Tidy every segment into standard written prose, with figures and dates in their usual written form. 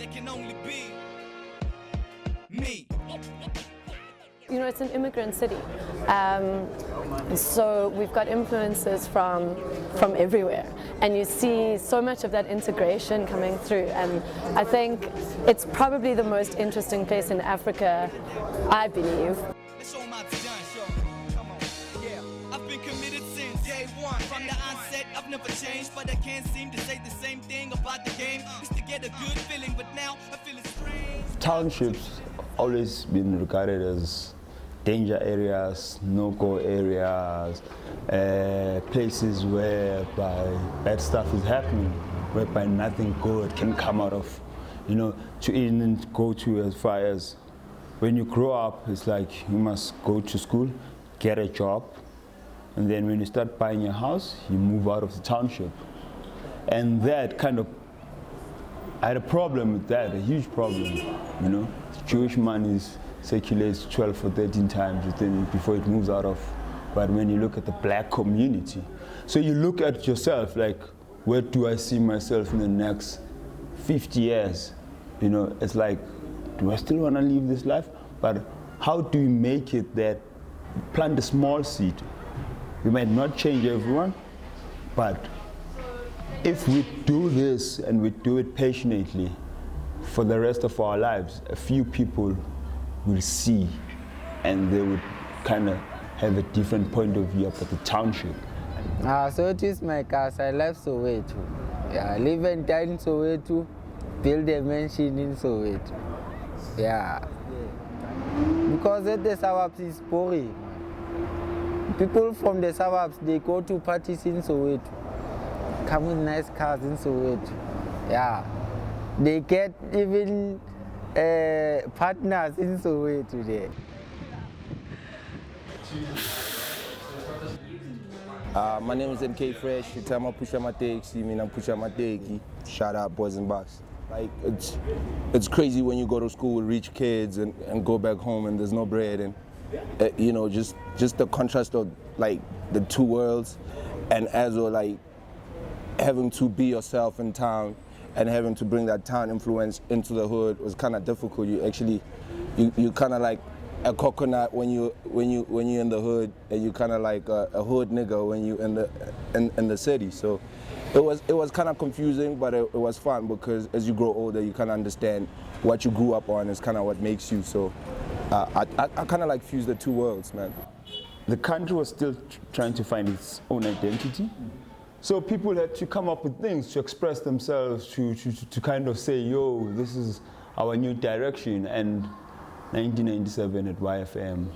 it can only be me. You know, it's an immigrant city, so we've got influences from everywhere, and you see so much of that integration coming through, and I think it's probably the most interesting place in Africa, I believe. I've been committed since day one. From the onset, I've never changed, but I can't seem to say the same thing about the game. Used to get a good feeling, but now I feel it's strange. Townships always been regarded as danger areas, no-go areas, places whereby bad stuff is happening, whereby nothing good can come out of, you know, to even go to as far as when you grow up, it's like you must go to school, get a job, and then when you start buying a house, you move out of the township. And that kind of, I had a problem with that, a huge problem, you know. Jewish money circulates 12 or 13 times before it moves out of, but when you look at the black community, so you look at yourself like, where do I see myself in the next 50 years? You know, it's like, do I still want to live this life? But how do we make it that plant a small seed? We might not change everyone, but if we do this and we do it passionately for the rest of our lives, a few people will see and they would kind of have a different point of view about the township. Soweto is my cause. I love Soweto. Yeah, I live and die in Soweto, build a mansion in Soweto. Yeah. Because at the suburbs is boring. People from the suburbs, they go to parties in Soweto, come with nice cars in Soweto. Yeah. They get even partners in Soweto there. My name is MK Fresh. You tell me pusha mateki, me I'm pusha mateki. Shout out Boys and Box. Like it's crazy when you go to school with rich kids and go back home and there's no bread, and you know, just the contrast of like the two worlds, and as well like having to be yourself in town and having to bring that town influence into the hood was kind of difficult. You actually you kind of like a coconut when you in the hood, and you kind of like a hood nigga when you in the city. So it was kind of confusing, but it was fun because as you grow older, you kind of understand what you grew up on is kind of what makes you. So I kind of like fuse the two worlds, man. The country was still trying to find its own identity. So people had to come up with things to express themselves, to kind of say, yo, this is our new direction. And 1997 at YFM,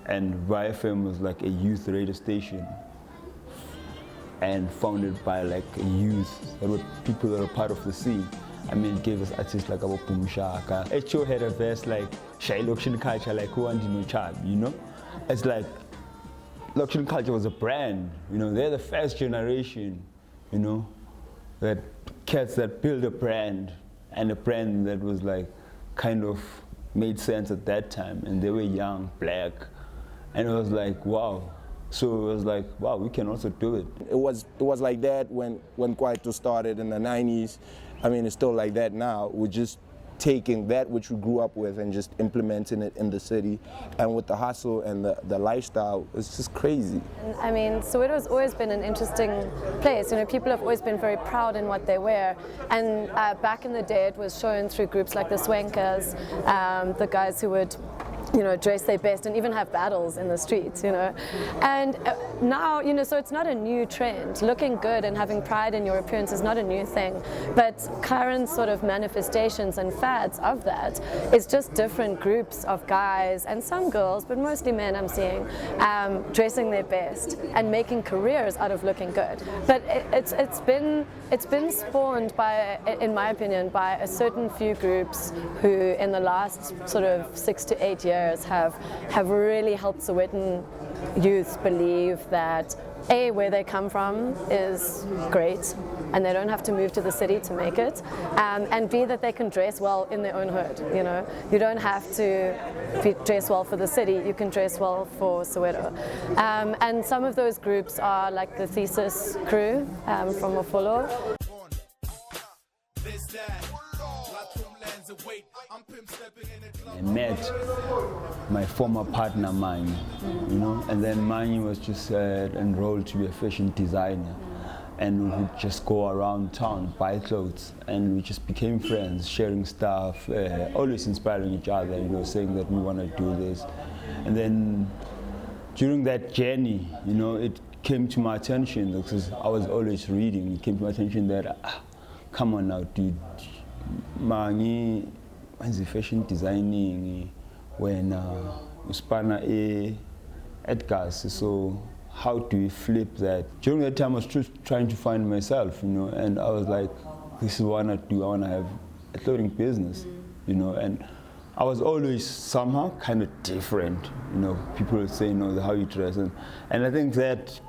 and YFM was like a youth radio station and founded by like a youth, that were people that were part of the scene. I mean, it gave us artists like Abo Pumshaka. Echo had a verse like Shy Lokshin Culture, like who want to know Chad, you know? It's like Lokshin Culture was a brand, you know, they're the first generation, you know, that cats that build a brand, and a brand that was like kind of made sense at that time, and they were young, black, and it was like, wow. So it was like, wow, we can also do it. It was like that when Kwaito started in the 90s. I mean, it's still like that now. We're just taking that which we grew up with and just implementing it in the city, and with the hustle and the lifestyle, it's just crazy. I mean, Soweto's always been an interesting place. You know, people have always been very proud in what they wear, and back in the day it was shown through groups like the Swankers, the guys who would, you know, dress their best and even have battles in the streets, you know. And now, you know, so it's not a new trend. Looking good and having pride in your appearance is not a new thing, but current sort of manifestations and fads of that is just different groups of guys and some girls, but mostly men I'm seeing, dressing their best and making careers out of looking good. But it's been spawned by, in my opinion, by a certain few groups who in the last sort of 6 to 8 years have really helped Sowetan youth believe that A, where they come from is great and they don't have to move to the city to make it, and B, that they can dress well in their own hood. You know, you don't have to dress well for the city, you can dress well for Soweto. And some of those groups are like the Thesis crew from Noxolo. I met my former partner Mani, you know, and then Mani was just enrolled to be a fashion designer, and we would just go around town, buy clothes, and we just became friends, sharing stuff, always inspiring each other, you know, saying that we want to do this. And then during that journey, you know, it came to my attention, because I was always reading, it came to my attention that, come on now, dude, Mani, when's the fashion designing when uspana Edgar's, so how do we flip that? During that time I was just trying to find myself, you know, and I was like, this is what I want to do, I want to have a clothing business, you know, and I was always somehow kind of different, you know, people would say, you know, how you dress, and I think that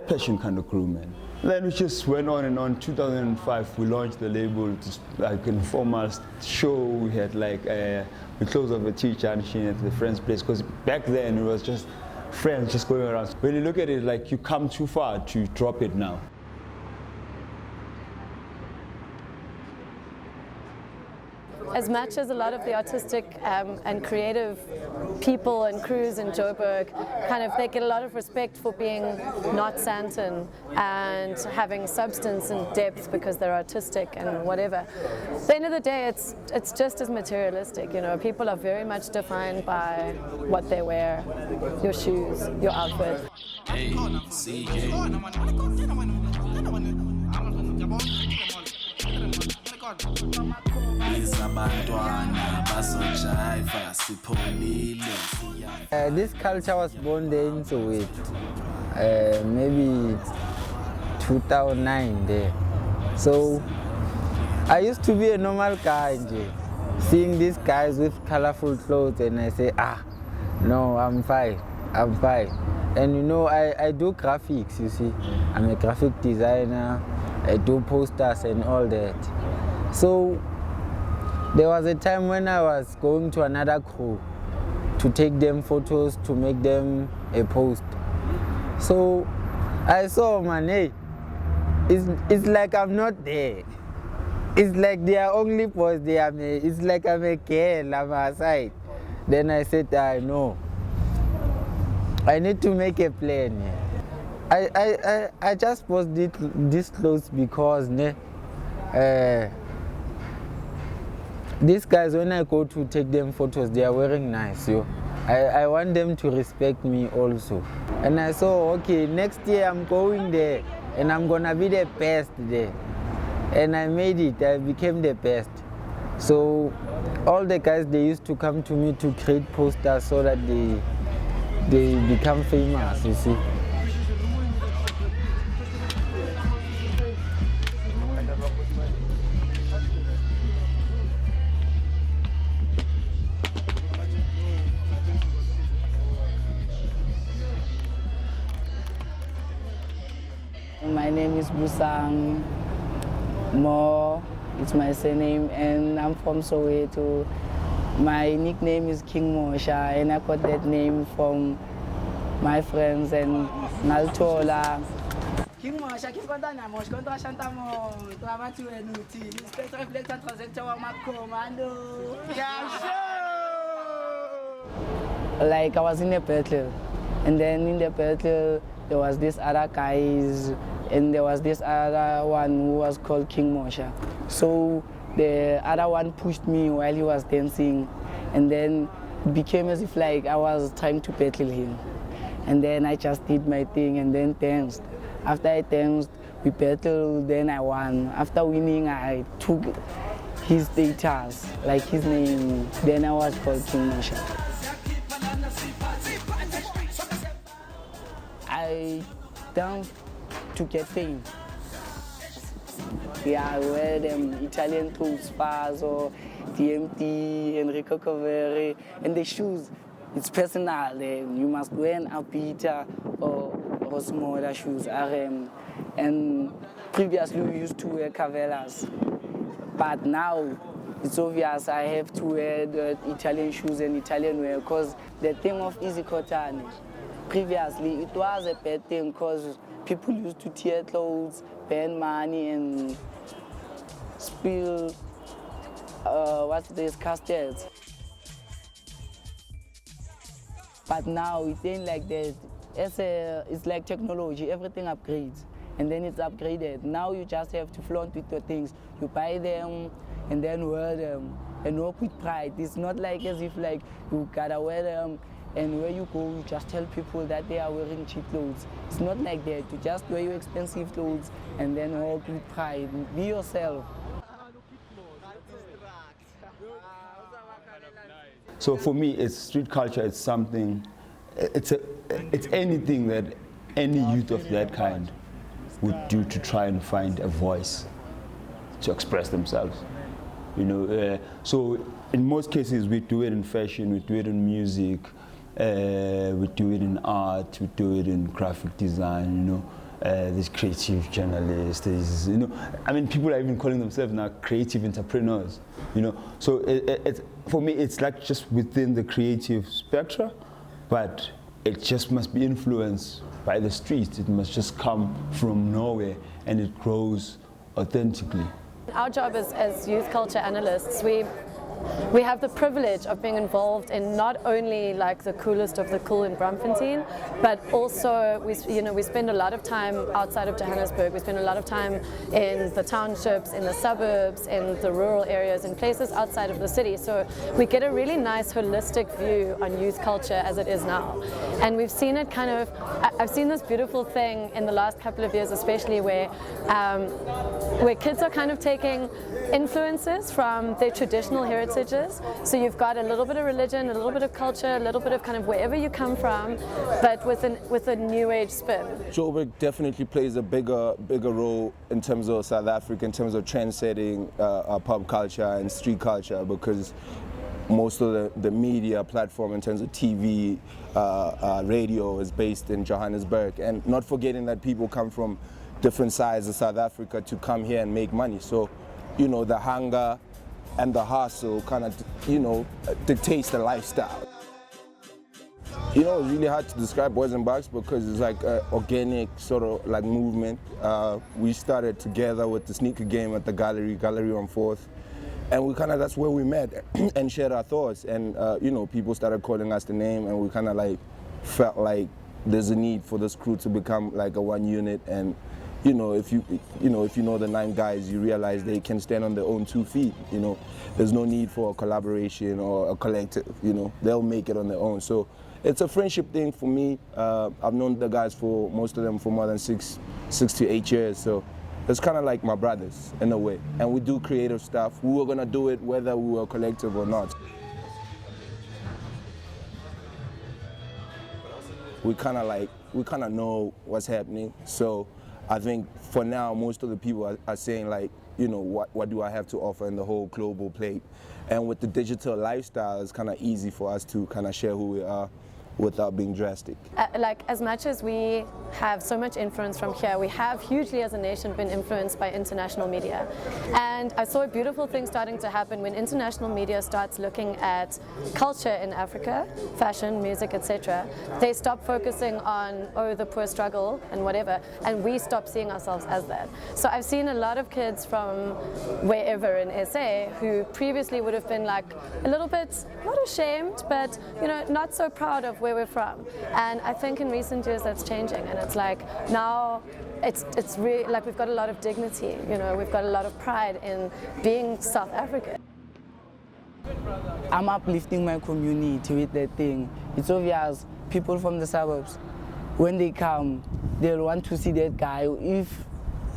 passion kind of grew, man. Then we just went on and on. 2005, we launched the label, just like an informal show. We had like, we closed off a tea junction at the friend's place, because back then it was just friends just going around. When you look at it, like you come too far to drop it now. As much as a lot of the artistic and creative people and crews in Joburg, they get a lot of respect for being not Santon and having substance and depth because they're artistic and whatever. At the end of the day, it's just as materialistic. You know, people are very much defined by what they wear, your shoes, your outfit. This culture was born there in Soweto, maybe 2009 there. So I used to be a normal guy, seeing these guys with colorful clothes, and I say, no, I'm fine. And you know, I do graphics, you see. I'm a graphic designer, I do posters and all that. So there was a time when I was going to another crew to take them photos, to make them a post. So I saw, man, hey, it's like I'm not there. It's like they are only boys, it's like I'm a girl, I'm aside. Then I said, I know. I need to make a plan. I just posted these clothes because these guys, when I go to take them photos, they are wearing nice. I want them to respect me also. And I saw, okay, next year I'm going there and I'm gonna be the best there. And I made it, I became the best. So all the guys, they used to come to me to create posters so that they become famous, you see. My name is Busang Mo, it's my surname, and I'm from Soweto. My nickname is King Mosha, and I got that name from my friends and Naltola. King Mosha, King Kontana Mosh, Kontra Shantamo, Travatu Enuti, Inspector Reflector Transector of my commando. Yeah, sure! Like I was in a battle, and then in the battle, there was this other guys, and there was this other one who was called King Mosha. So the other one pushed me while he was dancing, and then it became as if like I was trying to battle him. And then I just did my thing and then danced. After I danced, we battled, then I won. After winning, I took his status, like his name, then I was called King Mosha. I danced to get fame. Yeah, I wear them Italian clothes, Faz or DMT, Enrico Coveri, and the shoes. It's personal. You must wear an Alpita or smaller shoes, RM. And previously we used to wear Cavellas. But now it's obvious I have to wear the Italian shoes and Italian wear because the thing of Isikhothane, previously it was a bad thing because people used to tear clothes, burn money and spill what's this, caskets. But now it ain't like that. It's like technology, everything upgrades. And then it's upgraded. Now you just have to flaunt with your things. You buy them and then wear them and walk with pride. It's not like as if like you gotta wear them and where you go, you just tell people that they are wearing cheap clothes. It's not like that. You just wear your expensive clothes and then walk with pride. Be yourself. So for me, it's street culture. It's something. It's anything that any youth of that kind would do to try and find a voice to express themselves. You know. So in most cases, we do it in fashion. We do it in music. We do it in art. We do it in graphic design. You know. These creative journalists, you know, I mean, people are even calling themselves now creative entrepreneurs, you know. So for me, it's like just within the creative spectrum, but it just must be influenced by the streets. It must just come from nowhere, and it grows authentically. Our job as youth culture analysts, we have the privilege of being involved in not only like the coolest of the cool in Braamfontein, but also we spend a lot of time outside of Johannesburg. We spend a lot of time in the townships, in the suburbs, in the rural areas, in places outside of the city. So we get a really nice holistic view on youth culture as it is now. And we've seen it kind of, I've seen this beautiful thing in the last couple of years, especially where kids are kind of taking influences from their traditional heritages. So you've got a little bit of religion, a little bit of culture, a little bit of kind of wherever you come from, but with a new age spin. Joburg definitely plays a bigger role in terms of South Africa, in terms of trend-setting pop culture and street culture, because most of the media platform in terms of TV, radio is based in Johannesburg, and not forgetting that people come from different sides of South Africa to come here and make money. So, you know, the hunger and the hustle kind of, you know, dictates the lifestyle. You know, it's really hard to describe Boys and Bucks because it's like an organic sort of like movement. We started together with the sneaker game at the gallery on 4th. And we kind of, that's where we met and shared our thoughts. And, you know, people started calling us the name, and we kind of like felt like there's a need for this crew to become like a one unit. And you know, if you know the 9 guys, you realize they can stand on their own 2 feet. You know, there's no need for a collaboration or a collective. You know, they'll make it on their own. So it's a friendship thing for me. I've known the guys for most of them for more than 6 to 8 years. So it's kind of like my brothers in a way. And we do creative stuff. We were gonna do it whether we were collective or not. We kind of know what's happening. So I think for now, most of the people are saying like, you know, what do I have to offer in the whole global plate? And with the digital lifestyle, it's kind of easy for us to kind of share who we are without being drastic. Like as much as we have so much influence from here, we have hugely as a nation been influenced by international media. And I saw a beautiful thing starting to happen when international media starts looking at culture in Africa, fashion, music, etc. They stop focusing on, oh, the poor struggle and whatever, and we stop seeing ourselves as that. So I've seen a lot of kids from wherever in SA who previously would have been like a little bit, not ashamed, but you know, not so proud of where we're from. And I think in recent years that's changing, and it's like now it's really like we've got a lot of dignity, you know, we've got a lot of pride in being South African. I'm uplifting my community with that thing. It's obvious people from the suburbs, when they come, they'll want to see that guy.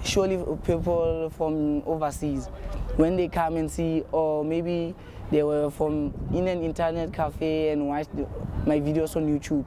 Surely people from overseas, when they come and see, or maybe they were from in an internet cafe and watched my videos on YouTube,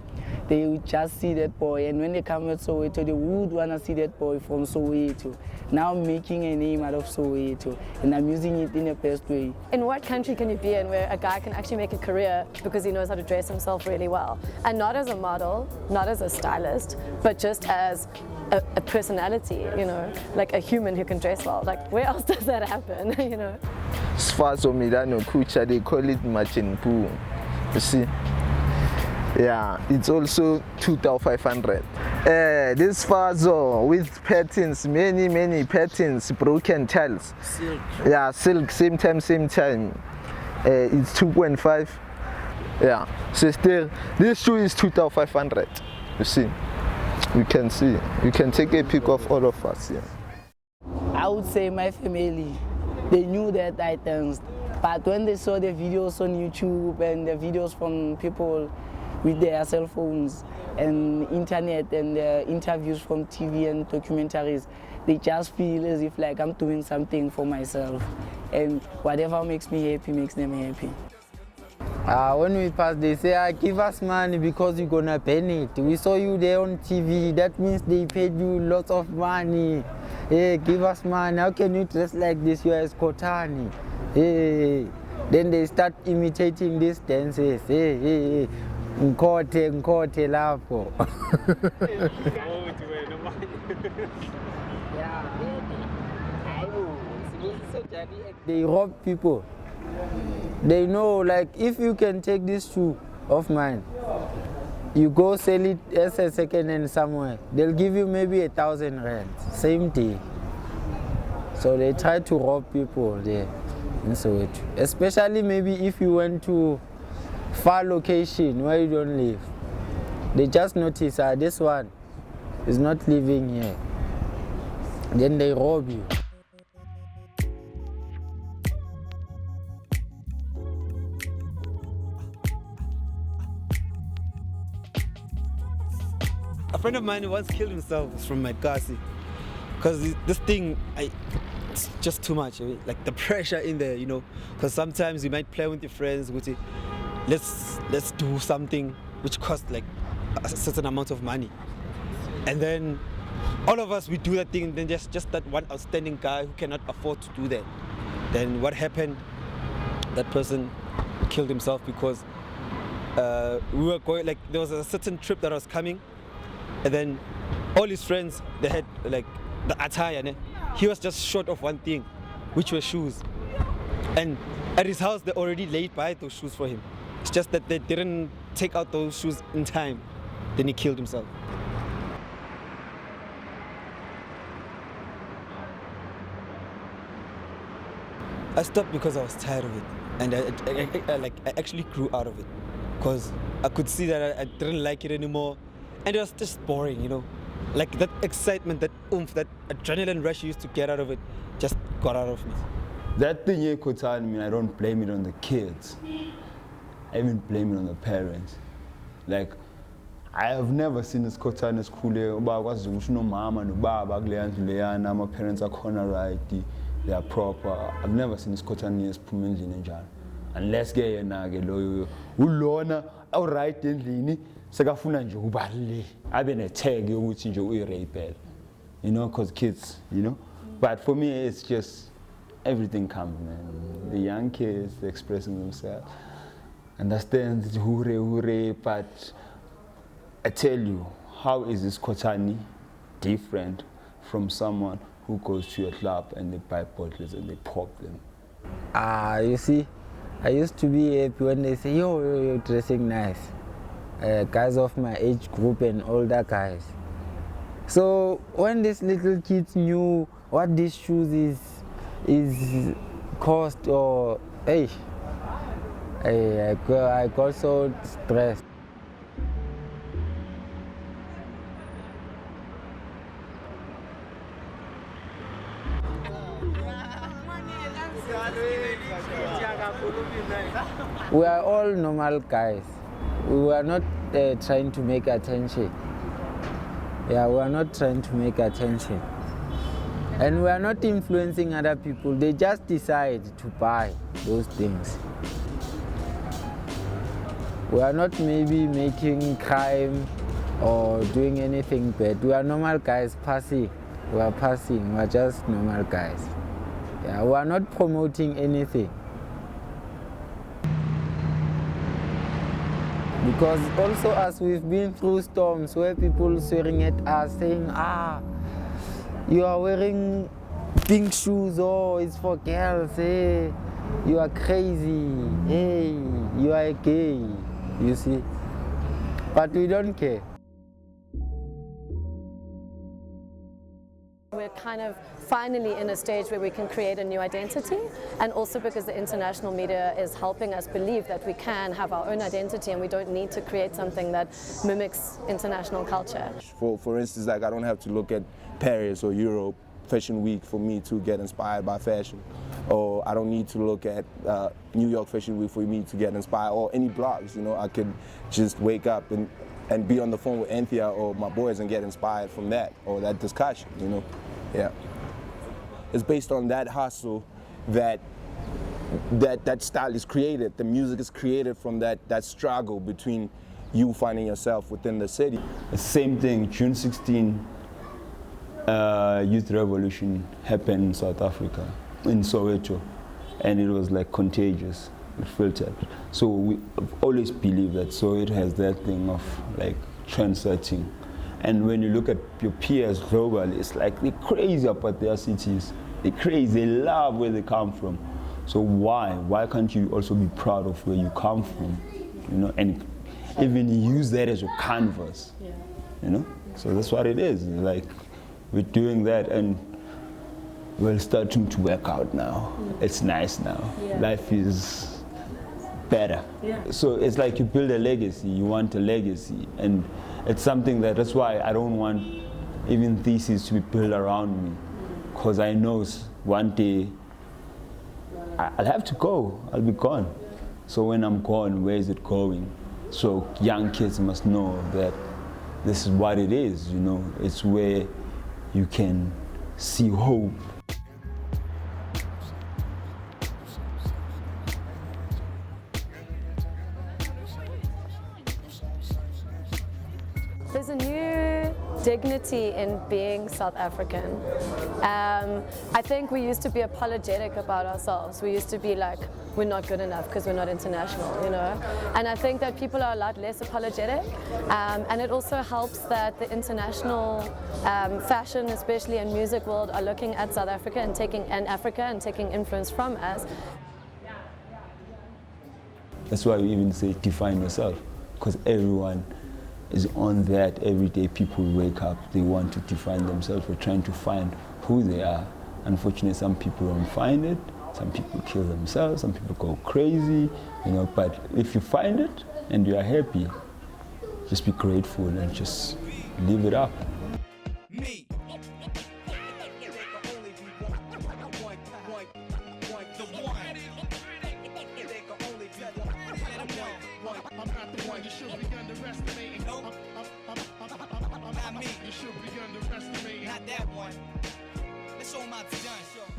they would just see that boy, and when they come to Soweto, they would want to see that boy from Soweto. Now I'm making a name out of Soweto, and I'm using it in the best way. In what country can you be in where a guy can actually make a career because he knows how to dress himself really well? And not as a model, not as a stylist, but just as a personality, you know, like a human who can dress well. Like, where else does that happen, you know? Sfazo Midano Kucha, they call it Machinpu. You see? Yeah, it's also 2,500. This fazo with patterns, many patterns, broken tiles. Silk. Yeah, silk, same time. It's 2.5. Yeah, so still, this shoe is 2,500. You see, you can see. You can take a pic of all of us. Yeah. I would say my family, they knew that I danced, but when they saw the videos on YouTube and the videos from people with their cell phones and internet and interviews from TV and documentaries, they just feel as if like I'm doing something for myself, and whatever makes me happy makes them happy. When we pass, they say, give us money because you're gonna burn it. We saw you there on TV. That means they paid you lots of money. Hey, give us money. How can you dress like this? You are Isikhothane. Hey. Then they start imitating these dances. Hey. Nkothe lapho. They rob people. They know, like, if you can take this shoe of mine, you go sell it as a second hand somewhere, they'll give you maybe 1,000 rand, same day. So they try to rob people there in Soweto. Especially maybe if you went to far location where you don't live. They just notice, this one is not living here. Then they rob you. A friend of mine once killed himself from Magari because this thing, it's just too much. Like the pressure in there, you know. Because sometimes you might play with your friends, with let's do something which costs like a certain amount of money, and then all of us we do that thing. And then just that one outstanding guy who cannot afford to do that. Then what happened? That person killed himself because we were going, like, there was a certain trip that was coming. And then all his friends, they had like the attire, ne? He was just short of one thing, which were shoes. And at his house, they already laid by those shoes for him. It's just that they didn't take out those shoes in time. Then he killed himself. I stopped because I was tired of it. And I actually grew out of it. Because I could see that I didn't like it anymore. And it was just boring, you know. Like that excitement, that oomph, that adrenaline rush you used to get out of it just got out of me. That thing here, Isikhothane, I mean, I don't blame it on the kids. I even blame it on the parents. Like, I have never seen Isikhothane school here. My parents are corner right, they are proper. I've never seen Isikhothane here spumendlini. Unless get here now, get loyal. Ulona, all right, endlini. Sekafuna nje ubalile abe ne tag yokuthi nje uyi-rebel, you know, because kids, you know. But for me, it's just everything comes, man. The young kids, they're expressing themselves, understand hure, but I tell you, how is Isikhothane different from someone who goes to a club and they buy bottles and they pop them? You see, I used to be happy when they say, yo, you're dressing nice. Guys of my age group and older guys. So when these little kids knew what these shoes is cost, or I got so stressed. We are all normal guys. We were not trying to make attention. Yeah, we are not trying to make attention. And we are not influencing other people. They just decide to buy those things. We are not maybe making crime or doing anything bad. We are normal guys passing. We are passing. We are just normal guys. Yeah, we are not promoting anything. Because also as we've been through storms where people swearing at us, saying, you are wearing pink shoes, oh, it's for girls, hey, you are crazy, hey, you are gay, you see. But we don't care. we're kind of finally in a stage where we can create a new identity, and also because the international media is helping us believe that we can have our own identity and we don't need to create something that mimics international culture. For instance, like I don't have to look at Paris or Europe Fashion Week for me to get inspired by fashion, or I don't need to look at New York Fashion Week for me to get inspired, or any blogs. You know, I could just wake up and be on the phone with Anthea or my boys and get inspired from that or that discussion. You know, yeah. It's based on that hustle that style is created. The music is created from that struggle between you finding yourself within the city. The same thing, June 16, Youth Revolution happened in South Africa, in Soweto, and it was like contagious, it filtered. So we always believe that Soweto has that thing of like trend-setting. And when you look at your peers globally, it's like they're crazy about their cities. They're crazy, they love where they come from. So why can't you also be proud of where you come from, you know, and even use that as your canvas, you know? So that's what it is, like we're doing that and we're starting to work out now. It's nice now, life is better. So it's like you build a legacy, you want a legacy, and it's something that's why I don't want even theses to be built around me, because I know one day I'll have to go, I'll be gone. So when I'm gone, where is it going? So young kids must know that this is what it is, you know, it's where you can see hope. There's a new dignity in being South African. I think we used to be apologetic about ourselves. We used to be like, we're not good enough because we're not international, you know? And I think that people are a lot less apologetic, and it also helps that the international fashion, especially in music world, are looking at South Africa and taking influence from us. That's why we even say define yourself, because everyone is on that every day. People wake up, they want to define themselves, we're trying to find who they are. Unfortunately, some people don't find it, some people kill themselves, some people go crazy, you know, but if you find it and you are happy, just be grateful and just live it up. Me. I'm not the one you should be underestimating. Nope. Not me. You should be underestimating. Not that one. Let's show 'em how it's done.